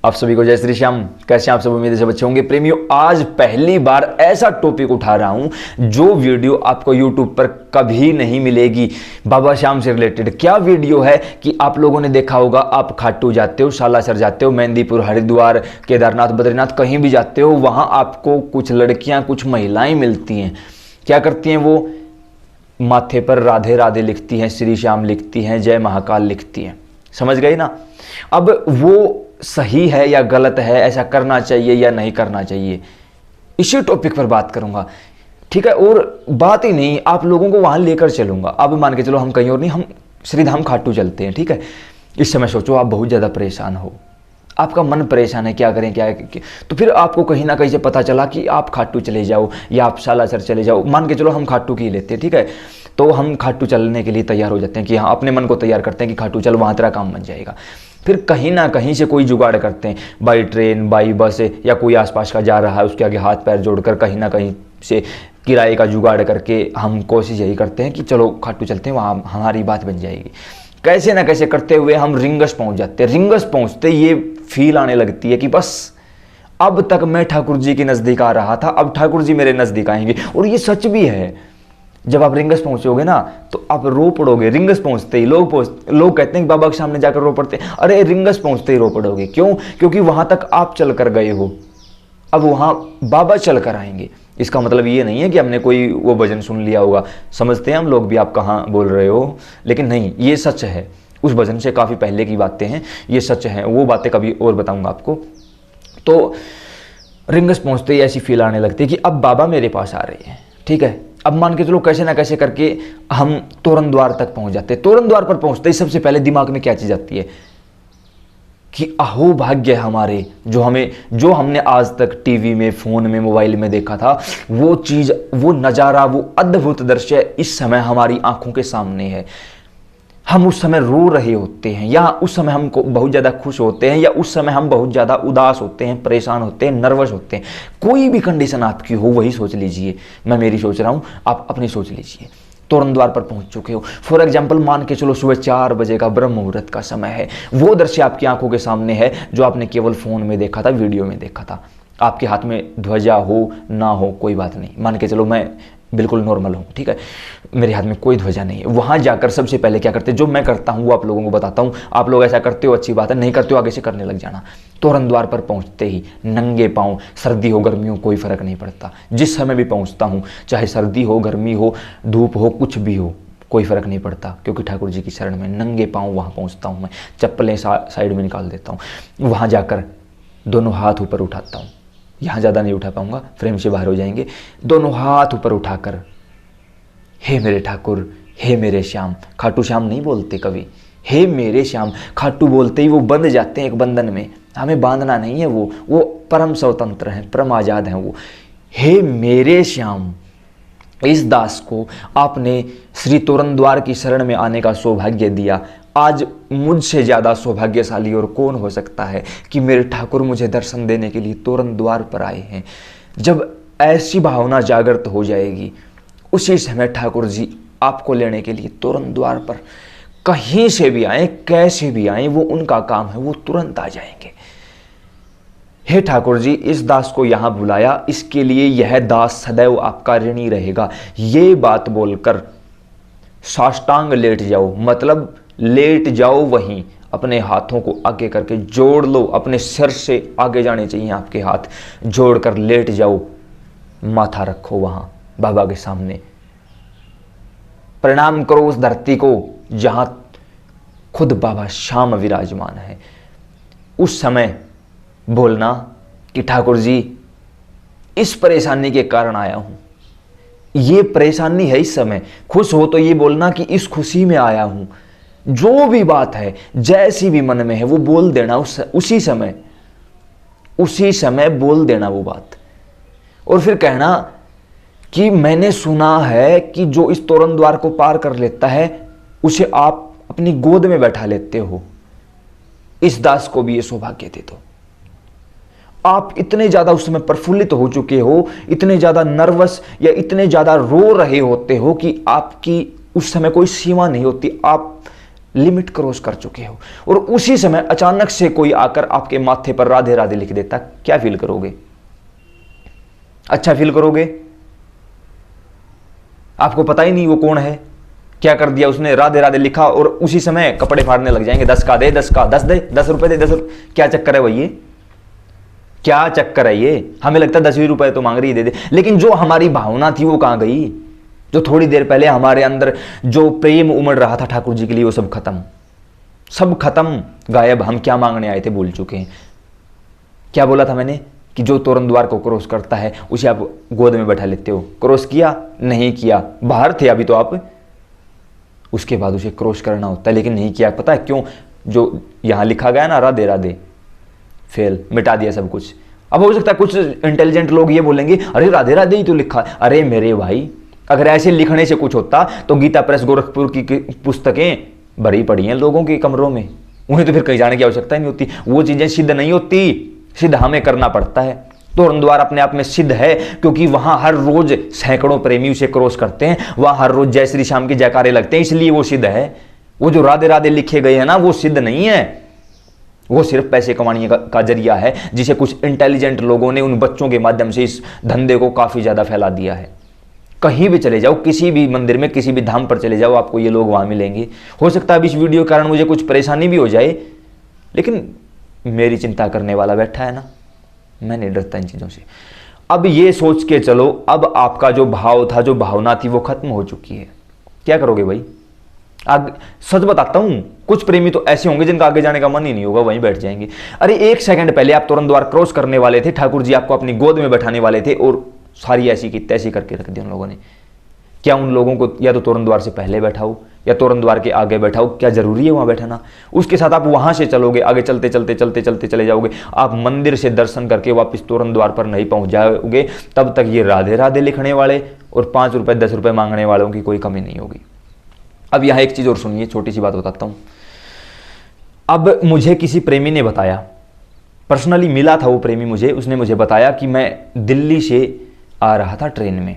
आप सभी को जय श्री श्याम। कैसे आप सब, उम्मीद से बच्चे होंगे। प्रेमियों, आज पहली बार ऐसा टॉपिक उठा रहा हूं जो वीडियो आपको यूट्यूब पर कभी नहीं मिलेगी। बाबा श्याम से रिलेटेड क्या वीडियो है कि आप लोगों ने देखा होगा, आप खाटू जाते हो, सालासर जाते हो, मेहंदीपुर, हरिद्वार, केदारनाथ, बद्रीनाथ, कहीं भी जाते हो, वहां आपको कुछ लड़कियां, कुछ महिलाएं मिलती हैं। क्या करती हैं वो? माथे पर राधे राधे लिखती हैं, श्री श्याम लिखती हैं, जय महाकाल लिखती हैं। समझ गए ना? अब वो सही है या गलत है, ऐसा करना चाहिए या नहीं करना चाहिए, इसी टॉपिक पर बात करूंगा। ठीक है, और बात ही नहीं, आप लोगों को वहां लेकर चलूंगा। अब मान के चलो हम कहीं और नहीं, हम श्रीधाम खाटू चलते हैं। ठीक है, इस समय सोचो आप बहुत ज़्यादा परेशान हो, आपका मन परेशान है, क्या करें क्या करें। तो फिर आपको कहीं ना कहीं से पता चला कि आप खाटू चले जाओ या आप सालासर चले जाओ। मान के चलो हम खाटू की लेते हैं, ठीक है, तो हम खाटू चलने के लिए तैयार हो जाते हैं कि हाँ, अपने मन को तैयार करते हैं कि खाटू चल, वहाँ तेरा काम बन जाएगा। फिर कहीं ना कहीं से कोई जुगाड़ करते हैं, बाई ट्रेन, बाई बस, या कोई आसपास का जा रहा है उसके आगे हाथ पैर जोड़कर कहीं ना कहीं से किराए का जुगाड़ करके हम कोशिश यही करते हैं कि चलो खाटू चलते हैं, वहाँ हमारी बात बन जाएगी। कैसे ना कैसे करते हुए हम रिंगस पहुंच जाते हैं। रिंगस पहुंचते ये फील आने लगती है कि बस अब तक मैं ठाकुर जी के नज़दीक आ रहा था, अब ठाकुर जी मेरे नज़दीक आएंगे। और ये सच भी है। जब आप रिंगस पहुंचोगे ना तो आप रो पड़ोगे। रिंगस पहुंचते ही लोग कहते हैं कि बाबा के सामने जाकर रो पड़ते हैं। अरे रिंगस पहुंचते ही रो पड़ोगे, क्यों? क्योंकि वहां तक आप चल कर गए हो, अब वहां बाबा चल कर आएंगे। इसका मतलब ये नहीं है कि हमने कोई वो भजन सुन लिया होगा। समझते हैं हम लोग भी आप कहाँ बोल रहे हो, लेकिन नहीं, ये सच है। उस भजन से काफ़ी पहले की बातें हैं, ये सच है। वो बातें कभी और बताऊंगा आपको। तो रिंगस पहुंचते ही ऐसी फील आने लगती है कि अब बाबा मेरे पास आ रहे हैं। ठीक है, अब मान के चलो कैसे ना कैसे करके हम तोरण द्वार तक पहुंच जाते हैं। तोरण द्वार पर पहुंचते ही सबसे पहले दिमाग में क्या चीज़ आती है कि अहो भाग्य हमारे, जो हमने आज तक टीवी में, फोन में, मोबाइल में देखा था, वो चीज़, वो नज़ारा, वो अद्भुत दृश्य इस समय हमारी आंखों के सामने है। हम उस समय रो रहे होते हैं, या उस समय हम बहुत ज़्यादा खुश होते हैं, या उस समय हम बहुत ज़्यादा उदास होते हैं, परेशान होते हैं, नर्वस होते हैं। कोई भी कंडीशन आपकी हो, वही सोच लीजिए। मैं मेरी सोच रहा हूँ, आप अपनी सोच लीजिए। तोरण द्वार पर पहुंच चुके हो, फॉर एग्जाम्पल मान के चलो सुबह 4 बजे का ब्रह्म मुहूर्त का समय है। वो दृश्य आपकी आंखों के सामने है जो आपने केवल फोन में देखा था, वीडियो में देखा था। आपके हाथ में ध्वजा हो ना हो कोई बात नहीं, मान के चलो मैं बिल्कुल नॉर्मल हूँ, ठीक है, मेरे हाथ में कोई ध्वजा नहीं है। वहाँ जाकर सबसे पहले क्या करते हैं, जो मैं करता हूँ वो आप लोगों को बताता हूँ। आप लोग ऐसा करते हो, अच्छी बात है, नहीं करते हो आगे से करने लग जाना। तोरण द्वार पर पहुँचते ही नंगे पाँव, सर्दी हो गर्मी हो कोई फ़र्क नहीं पड़ता, जिस समय भी पहुँचता हूँ, चाहे सर्दी हो, गर्मी हो, धूप हो, कुछ भी हो, कोई फ़र्क नहीं पड़ता, क्योंकि ठाकुर जी की शरण में नंगे पाँव वहाँ पहुँचता हूँ। मैं चप्पलें साइड में निकाल देता हूँ, वहाँ जाकर दोनों हाथ ऊपर उठाता हूँ। यहाँ ज़्यादा नहीं उठा पाऊँगा, फ्रेम से बाहर हो जाएंगे। दोनों हाथ ऊपर उठाकर, हे मेरे ठाकुर, हे मेरे श्याम। खाटू श्याम नहीं बोलते कभी, हे मेरे श्याम। खाटू बोलते ही वो बंध जाते हैं एक बंधन में। हमें बांधना नहीं है, वो परम स्वतंत्र हैं, परम आज़ाद हैं वो। हे मेरे श्याम, इस दास को आपने श्री तोरण द्वार की शरण में आने का सौभाग्य दिया। आज मुझसे ज़्यादा सौभाग्यशाली और कौन हो सकता है कि मेरे ठाकुर मुझे दर्शन देने के लिए तोरण द्वार पर आए हैं। जब ऐसी भावना जागृत हो जाएगी, उसी समय ठाकुर जी आपको लेने के लिए तोरण द्वार पर कहीं से भी आए, कैसे भी आए, वो उनका काम है, वो तुरंत आ जाएंगे। हे ठाकुर जी, इस दास को यहाँ बुलाया, इसके लिए यह दास सदैव आपका ऋणी रहेगा। ये बात बोलकर साष्टांग लेट जाओ, मतलब लेट जाओ, वहीं अपने हाथों को आगे करके जोड़ लो। अपने सिर से आगे जाने चाहिए आपके हाथ, जोड़कर लेट जाओ, माथा रखो वहां बाबा के सामने। प्रणाम करो उस धरती को जहां खुद बाबा श्याम विराजमान है। उस समय बोलना कि ठाकुर जी, इस परेशानी के कारण आया हूं, ये परेशानी है इस समय। खुश हो तो ये बोलना कि इस खुशी में आया हूं। जो भी बात है, जैसी भी मन में है, वो बोल देना उसी समय बोल देना वो बात। और फिर कहना कि मैंने सुना है कि जो इस तोरण द्वार को पार कर लेता है, उसे आप अपनी गोद में बैठा लेते हो। इस दास को भी ये सौभाग्य दे दो। आप इतने ज्यादा उस समय प्रफुल्लित हो चुके हो, इतने ज्यादा नर्वस या इतने ज्यादा रो रहे होते हो कि आपकी उस समय कोई सीमा नहीं होती। आप लिमिट क्रॉस कर चुके हो, और उसी समय अचानक से कोई आकर आपके माथे पर राधे राधे लिख देता, क्या फील करोगे? अच्छा फील करोगे? आपको पता ही नहीं वो कौन है, क्या कर दिया उसने, राधे राधे लिखा और उसी समय कपड़े फाड़ने लग जाएंगे, 10 का दे, 10 का 10 दे, 10 रुपए दे, 10 रुपए। क्या चक्कर है भाई, ये क्या चक्कर है ये? हमें लगता है 10 रुपए तो मांग रही, दे दे। लेकिन जो हमारी भावना थी वो कहां गई? जो थोड़ी देर पहले हमारे अंदर जो प्रेम उमड़ रहा था ठाकुर जी के लिए, वो सब खत्म, सब खत्म, गायब। हम क्या मांगने आए थे भूल चुके हैं। क्या बोला था मैंने कि जो तोरण द्वार को क्रॉस करता है उसे आप गोद में बैठा लेते हो। क्रॉस किया? नहीं किया, बाहर थे अभी तो आप। उसके बाद उसे क्रॉस करना होता है, लेकिन नहीं किया। पता है क्यों? जो यहां लिखा गया ना, राधे राधे, फेल, मिटा दिया सब कुछ। अब हो सकता है कुछ इंटेलिजेंट लोग ये बोलेंगे, अरे राधे राधे ही तो लिखा। अरे मेरे भाई, अगर ऐसे लिखने से कुछ होता तो गीता प्रेस गोरखपुर की पुस्तकें भरी पड़ी हैं लोगों के कमरों में, उन्हें तो फिर कहीं जाने की आवश्यकता ही नहीं होती। वो चीजें सिद्ध नहीं होती, सिद्ध हमें करना पड़ता है। तोरण द्वार अपने आप में सिद्ध है, क्योंकि वहां हर रोज सैकड़ों प्रेमी उसे क्रॉस करते हैं, वहां हर रोज जय श्री श्याम के जयकारे लगते हैं, इसलिए वो सिद्ध है। वो जो राधे राधे लिखे गए हैं ना, वो सिद्ध नहीं है, वो सिर्फ पैसे कमाने का जरिया है, जिसे कुछ इंटेलिजेंट लोगों ने उन बच्चों के माध्यम से इस धंधे को काफी ज्यादा फैला दिया है। कहीं भी चले जाओ, किसी भी मंदिर में, किसी भी धाम पर चले जाओ, आपको ये लोग वहां मिलेंगे। हो सकता है अब इस वीडियो के कारण मुझे कुछ परेशानी भी हो जाए, लेकिन मेरी चिंता करने वाला बैठा है ना, मैं नहीं डरता इन चीजों से। अब ये सोच के चलो, अब आपका जो भाव था, जो भावना थी, वो खत्म हो चुकी है। क्या करोगे भाई? सच बताता हूं, कुछ प्रेमी तो ऐसे होंगे जिनका आगे जाने का मन ही नहीं होगा, वहीं बैठ जाएंगे। अरे 1 सेकंड पहले आप तोरण द्वार क्रॉस करने वाले थे, ठाकुर जी आपको अपनी गोद में बैठाने वाले थे, और सारी ऐसी की तैसी करके रख दी उन लोगों ने। क्या उन लोगों को या तो तोरण द्वार से पहले बैठाओ या तोरण द्वार के आगे बैठाओ? क्या जरूरी है वहां बैठाना? उसके साथ आप वहां से चलोगे, आगे चलते चलते चलते चलते चले जाओगे, आप मंदिर से दर्शन करके वापस तोरण द्वार पर नहीं पहुंच जाओगे, तब तक ये राधे राधे लिखने वाले और 5 रुपए 10 रुपए मांगने वालों की कोई कमी नहीं होगी। अब यहां एक चीज और सुनिए, छोटी सी बात बताता हूं। अब मुझे किसी प्रेमी ने बताया, पर्सनली मिला था वो प्रेमी मुझे, उसने मुझे बताया कि मैं दिल्ली से आ रहा था ट्रेन में,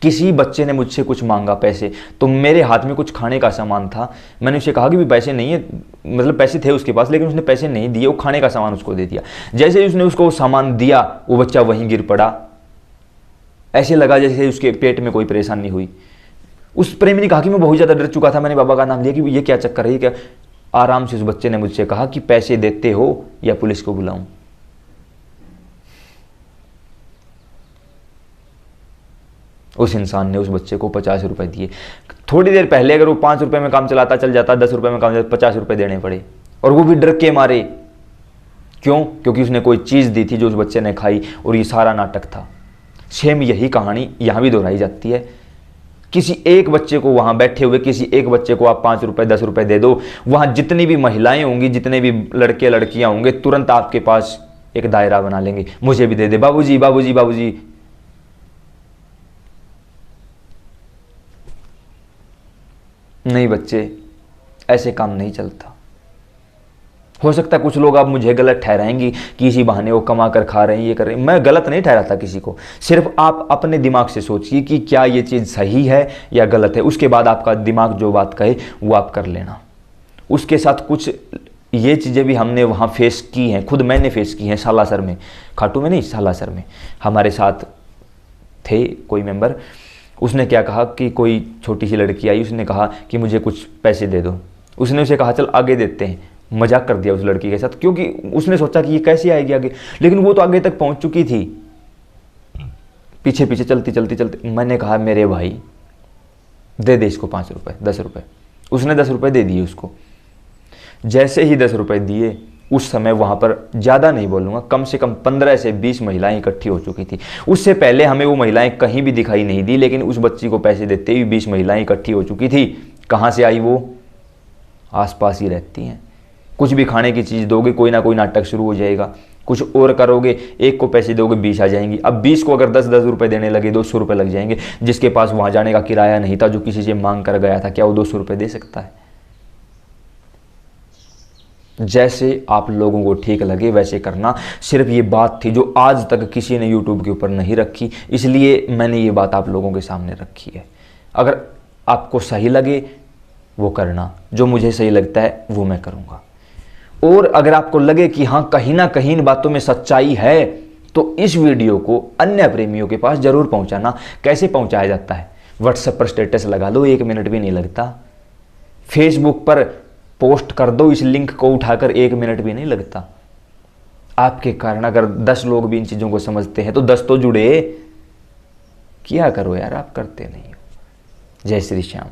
किसी बच्चे ने मुझसे कुछ मांगा पैसे, तो मेरे हाथ में कुछ खाने का सामान था। मैंने उसे कहा कि भी पैसे नहीं है, मतलब पैसे थे उसके पास, लेकिन उसने पैसे नहीं दिए, वो खाने का सामान उसको दे दिया। जैसे ही उसने उसको सामान दिया, वो बच्चा वहीं गिर पड़ा। ऐसे लगा जैसे उसके पेट में कोई परेशानी हुई। उस प्रेमी ने कहा कि मैं बहुत ज़्यादा डर चुका था, मैंने बाबा का नाम लिया कि ये क्या चक्कर है, ये क्या। आराम से उस बच्चे ने मुझसे कहा कि पैसे देते हो या पुलिस को बुलाऊं। उस इंसान ने उस बच्चे को 50 रुपए दिए। थोड़ी देर पहले अगर वो 5 रुपए में काम चलाता चल जाता, 10 रुपए में काम चलाता, 50 रुपए देने पड़े, और वो भी डर के मारे। क्यों? क्योंकि उसने कोई चीज दी थी जो उस बच्चे ने खाई, और ये सारा नाटक था। सेम यही कहानी यहां भी दोहराई जाती है। किसी एक बच्चे को, वहां बैठे हुए किसी एक बच्चे को आप 5 रुपए 10 रुपए दे दो, वहां जितनी भी महिलाएं होंगी, जितने भी लड़के लड़कियां होंगे, तुरंत आपके पास एक दायरा बना लेंगे, मुझे भी दे दे बाबूजी, बाबूजी, बाबूजी। नहीं बच्चे, ऐसे काम नहीं चलता। हो सकता है कुछ लोग अब मुझे गलत ठहराएंगे कि इसी बहाने वो कमा कर खा रहे हैं, ये कर रहे हैं। मैं गलत नहीं ठहराता किसी को, सिर्फ आप अपने दिमाग से सोचिए कि क्या ये चीज़ सही है या गलत है। उसके बाद आपका दिमाग जो बात कहे वो आप कर लेना। उसके साथ कुछ ये चीज़ें भी हमने वहाँ फेस की हैं, खुद मैंने फेस की हैं। सालासर में, खाटू में नहीं, सालासर में हमारे साथ थे कोई मेंबर। उसने क्या कहा कि कोई छोटी सी लड़की आई, उसने कहा कि मुझे कुछ पैसे दे दो। उसने उसे कहा चल आगे देते हैं, मजाक कर दिया उस लड़की के साथ, क्योंकि उसने सोचा कि ये कैसे आएगी आगे, लेकिन वो तो आगे तक पहुंच चुकी थी। पीछे पीछे चलती चलती चलती, मैंने कहा मेरे भाई दे दे इसको 5 रुपए 10 रुपए। उसने 10 रुपए दे दिए उसको। जैसे ही 10 रुपए दिए, उस समय वहां पर ज़्यादा नहीं बोलूँगा, कम से कम 15 से 20 महिलाएं इकट्ठी हो चुकी थी। उससे पहले हमें वो महिलाएं कहीं भी दिखाई नहीं दी, लेकिन उस बच्ची को पैसे देते ही 20 महिलाएं इकट्ठी हो चुकी थी। कहाँ से आई वो? आसपास ही रहती हैं। कुछ भी खाने की चीज़ दोगे, कोई ना कोई नाटक शुरू हो जाएगा। कुछ और करोगे, एक को पैसे दोगे 20 आ जाएंगी। अब 20 को अगर 10-10 रुपए देने लगे, 200 रुपये लग जाएंगे। जिसके पास वहाँ जाने का किराया नहीं था, जो किसी से मांग कर गया था, क्या वो 200 रुपये दे सकता है? जैसे आप लोगों को ठीक लगे वैसे करना। सिर्फ ये बात थी जो आज तक किसी ने यूट्यूब के ऊपर नहीं रखी, इसलिए मैंने ये बात आप लोगों के सामने रखी है। अगर आपको सही लगे वो करना, जो मुझे सही लगता है वो मैं करूँगा। और अगर आपको लगे कि हाँ कहीं ना कहीं इन बातों में सच्चाई है, तो इस वीडियो को अन्य प्रेमियों के पास जरूर पहुंचाना। कैसे पहुंचाया जाता है? व्हाट्सएप पर स्टेटस लगा दो, 1 मिनट भी नहीं लगता। फेसबुक पर पोस्ट कर दो इस लिंक को उठाकर, 1 मिनट भी नहीं लगता। आपके कारण अगर 10 लोग भी इन चीज़ों को समझते हैं तो 10 तो जुड़े। किया करो यार, आप करते नहीं हो। जय श्री श्याम।